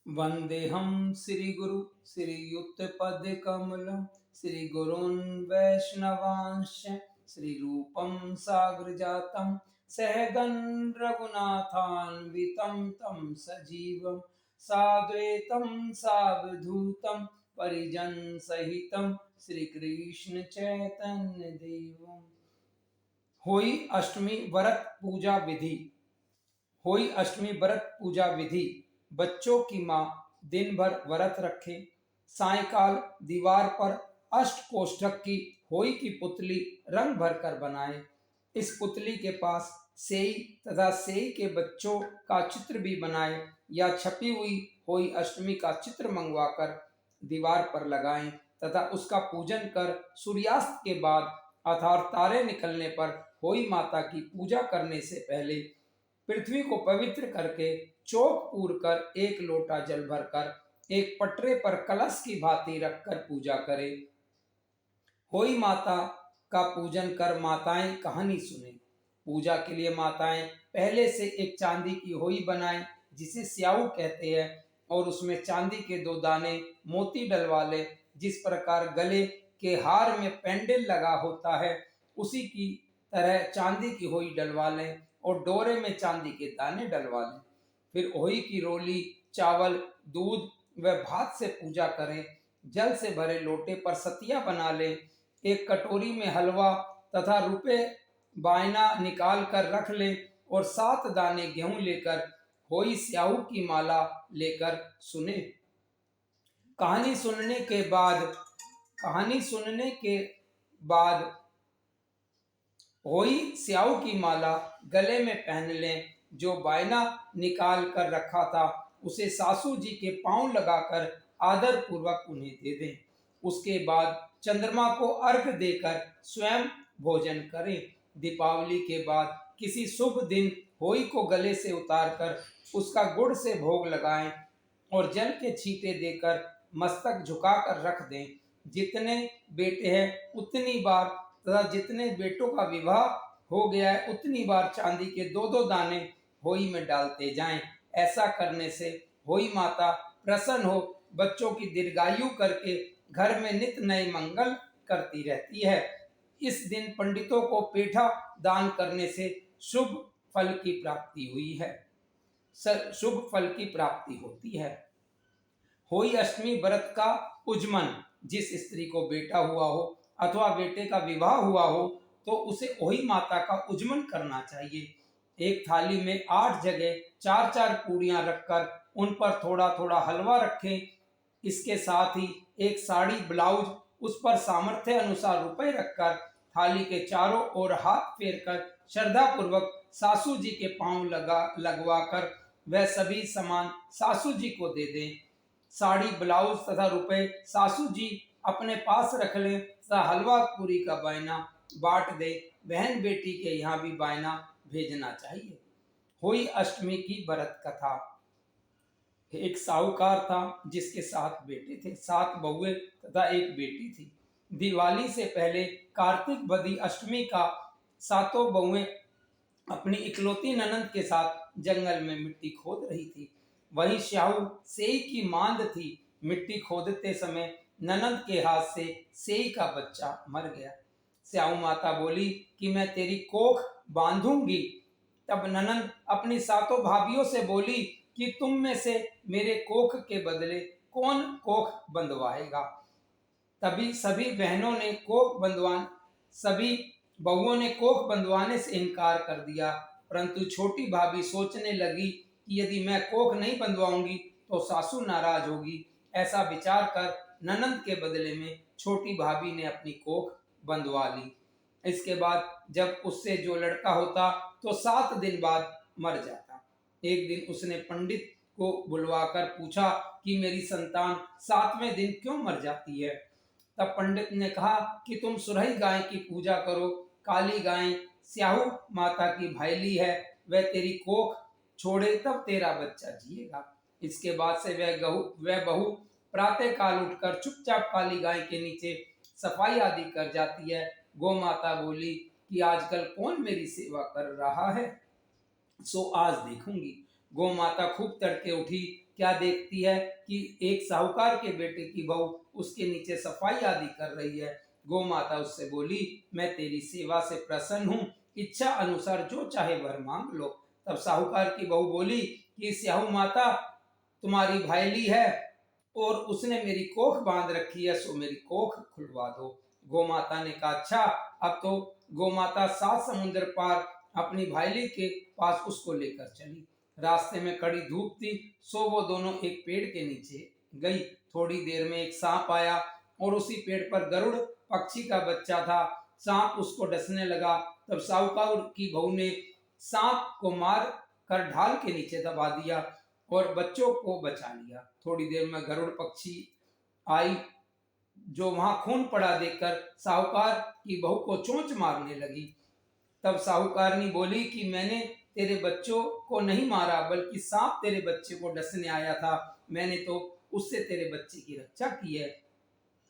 वन्देऽहं श्रीगुरु श्रीयुतपदकमलं श्रीगुरून् वैष्णवांश्च श्रीरूपं साग्रजातं सहगण रघुनाथान्वितं तं सजीवं साद्वैतं सावधूतं परिजन सहितं श्रीकृष्ण चैतन्य देवं। होई अष्टमी व्रत पूजा विधि। होई अष्टमी व्रत पूजा विधि। बच्चों की माँ दिन भर व्रत रखे, सायंकाल दीवार पर अष्ट कोष्ठक की होई की पुतली रंग भरकर बनाए। इस पुतली के पास सेई तथा सेई के बच्चों का चित्र भी बनाए या छपी हुई होई अष्टमी का चित्र मंगवाकर दीवार पर लगाएं तथा उसका पूजन कर सूर्यास्त के बाद अर्थात तारे निकलने पर होई माता की पूजा करने से पहले पृथ्वी को पवित्र करके चौक पूर कर एक लोटा जल भरकर एक पटरे पर कलश की भांति रखकर पूजा करे। होई माता का पूजन कर माताएं कहानी सुने। पूजा के लिए माताएं पहले से एक चांदी की होई बनाएं जिसे स्याऊ कहते हैं और उसमें चांदी के 2 दाने मोती डलवा ले। जिस प्रकार गले के हार में पेंडल लगा होता है उसी की तरह चांदी की होई डलवा लें और डोरे में चांदी के दाने डलवा लें। फिर होई की रोली चावल दूध व भात से पूजा करें। जल से भरे लोटे पर सतिया बना लें। एक कटोरी में हलवा तथा रुपए बायना निकाल कर रख लें और 7 दाने गेहूं लेकर होई स्याऊ की माला लेकर सुने। कहानी सुनने के बाद होई स्याऊ की माला गले में पहन लें। जो बायना निकाल कर रखा था उसे सासू जी के पांव लगाकर आदर पूर्वक उन्हें दे दें। उसके बाद चंद्रमा को अर्घ देकर स्वयं भोजन करें। दीपावली के बाद किसी शुभ दिन होई को गले से उतारकर उसका गुड़ से भोग लगाएं और जल के छींटे देकर मस्तक झुकाकर रख दें। जितने बेटे हैं उतनी बार तथा जितने बेटों का विवाह हो गया है उतनी बार चांदी के 2-2 दाने होई में डालते जाएं। ऐसा करने से होई माता प्रसन्न हो बच्चों की दीर्घायु करके घर में नित नए मंगल करती रहती है। इस दिन पंडितों को पेठा दान करने से शुभ फल की प्राप्ति होती है। होई अष्टमी व्रत का उजमन। जिस स्त्री को बेटा हुआ हो अथवा बेटे का विवाह हुआ हो तो उसे होई माता का उजमन करना चाहिए। एक थाली में 8 जगह 4-4 पूड़ियां रखकर उन पर थोड़ा थोड़ा हलवा रखें। इसके साथ ही एक साड़ी ब्लाउज उस पर सामर्थ्य अनुसार रुपए रखकर थाली के चारों ओर हाथ फेरकर श्रद्धा पूर्वक सासू जी के पांव लगवाकर वह सभी सामान सासू जी को दे दें। साड़ी ब्लाउज तथा रुपए सासू जी अपने पास रख लें तथा हलवा पूरी का बायना बांट दे। बहन बेटी के यहाँ भी बायना भेजना चाहिए। होई अष्टमी की व्रत कथा। एक साहूकार था जिसके 7 बेटे थे, 7 बहुएं तथा एक बेटी थी। दिवाली से पहले कार्तिक बदी अष्टमी का 7 बहुएं अपनी इकलौती ननंद के साथ जंगल में मिट्टी खोद रही थी। वहीं स्याऊ सेई की मांद थी। मिट्टी खोदते समय ननंद के हाथ से सेई का बच्चा मर गया। स्याऊ माता बोली कि मैं तेरी कोख बांधूंगी। तब ननंद अपनी 7 भाभियों से बोली कि तुम में से मेरे कोख के बदले कौन कोख बंधवाएगा। तभी सभी बहुओं ने कोख बंधवाने से इनकार कर दिया, परंतु छोटी भाभी सोचने लगी कि यदि मैं कोख नहीं बंधवाऊंगी तो सासू नाराज होगी। ऐसा विचार कर ननंद के बदले में छोटी भाभी ने अपनी कोख बंधवा ली। इसके बाद जब उससे जो लड़का होता तो 7 दिन बाद मर जाता। एक दिन उसने पंडित को बुलवाकर पूछा कि मेरी संतान 7वें दिन क्यों मर जाती है। तब पंडित ने कहा कि तुम सुरही गाय की पूजा करो। काली गाय स्याहू माता की भाईली है, वह तेरी कोख छोड़े तब तेरा बच्चा जिएगा। इसके बाद से वह बहू प्रातः काल उठकर चुपचाप काली गाय के नीचे सफाई आदि कर जाती है। गौ माता बोली कि आजकल कौन मेरी सेवा कर रहा है, सो आज देखूंगी। गौ माता खूब तड़के उठी क्या देखती है कि एक साहूकार के बेटे की बहू उसके नीचे सफाई आदि कर रही है। गौ माता उससे बोली, मैं तेरी सेवा से प्रसन्न हूँ, इच्छा अनुसार जो चाहे वर मांग लो। तब साहूकार की बहू बोली कि स्याहू माता, तुम्हारी भाईली है और उसने मेरी कोख बांध रखी है, सो मेरी कोख खुलवा दो। गौ माता ने कहा, अच्छा। अब तो गौ माता 7 समुद्र पार अपनी भाईली के पास उसको लेकर चली। रास्ते में कड़ी धूप थी, सो वो दोनों एक पेड़ के नीचे गई। थोड़ी देर में एक सांप आया और उसी पेड़ पर गरुड़ पक्षी का बच्चा था। सांप उसको डसने लगा। तब साहूकार की बहू ने सांप को मार कर ढाल के नीचे दबा दिया और बच्चों को बचा लिया। थोड़ी देर में गरुड़ पक्षी आई, जो वहां खून पड़ा देखकर साहूकार की बहू को चोंच मारने लगी। तब साहूकारनी बोली कि मैंने तेरे बच्चों को नहीं मारा, बल्कि सांप तेरे बच्चे को डसने आया था, मैंने तो उससे तेरे बच्चे की रक्षा की है।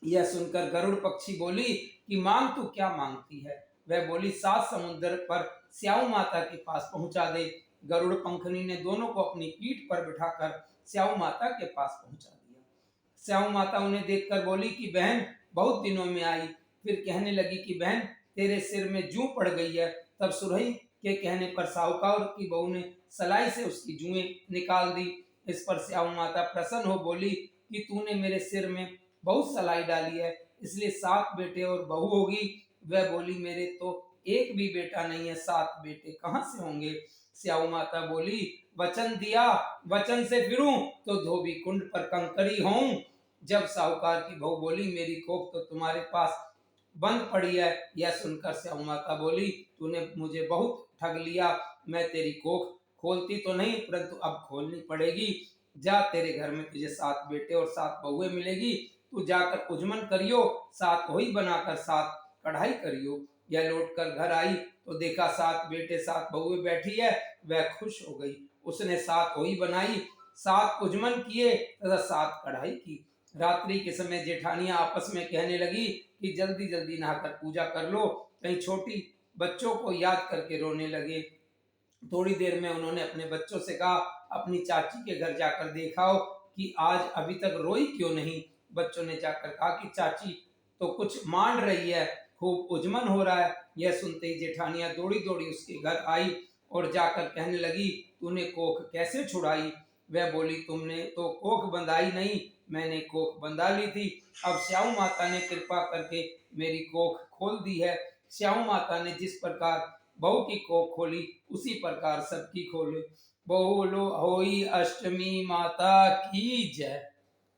यह सुनकर गरुड़ पक्षी बोली कि मांग तू क्या मांगती है। वह बोली, 7 समुद्र पर स्याऊ माता के पास पहुंचा दे। गरुड़ पंखनी ने दोनों को अपनी पीठ पर बिठाकर स्याऊ माता के पास पहुंचा दिया। स्याऊ माता उन्हें देखकर बोली कि बहन बहुत दिनों में आई। फिर कहने लगी कि बहन तेरे सिर में जूं पड़ गई है। तब सुरही के कहने पर साहूकार की बहू ने सलाई से उसकी जुएं निकाल दी। इस पर स्याऊ माता प्रसन्न हो बोली कि तूने मेरे सिर में बहुत सलाई डाली है, इसलिए 7 बेटे और बहू होगी। वह बोली, मेरे तो एक भी बेटा नहीं है, 7 बेटे कहां से होंगे। स्याऊ माता बोली, वचन दिया, वचन से फिरूं तो धोबी कुंड पर कंकरी होऊं। जब साहूकार की बहू बोली, मेरी कोख तो तुम्हारे पास बंद पड़ी है। यह सुनकर स्याऊ माता बोली, तूने मुझे बहुत ठग लिया, मैं तेरी कोख खोलती तो नहीं, परंतु अब खोलनी पड़ेगी। जा, तेरे घर में तुझे 7 बेटे और 7 बहुएं मिलेगी। तू जाकर उजमन करियो, 7 होई बनाकर 7 कढ़ाई करियो। यह लौटकर घर आई तो देखा 7 बेटे 7 बहुएं बैठी है। वह खुश हो गई। उसने 7 होई बनाई, 7 उजमन किए तथा 7 कढ़ाई की। रात्रि के समय जेठानियां आपस में कहने लगी कि जल्दी जल्दी नहाकर पूजा कर लो, कहीं छोटी बच्चों को याद करके रोने लगे। थोड़ी देर में उन्होंने अपने बच्चों से कहा, अपनी चाची के घर जाकर देखाओ कि आज अभी तक रोई क्यों नहीं। बच्चों ने जाकर कहा कि चाची तो कुछ मान रही है, खूब उजमन हो रहा है। यह सुनते ही जेठानियां दौड़ी दौड़ी उसके घर आई और जाकर कहने लगी, तूने कोख कैसे छुड़ाई। वह बोली, तुमने तो कोख बंधाई नहीं, मैंने कोख बंधा ली थी। अब स्याऊ माता ने कृपा करके मेरी कोख खोल दी है। स्याऊ माता ने जिस प्रकार बहू की कोख खोली, उसी प्रकार सबकी खोले। बोलो होई अष्टमी माता की जय।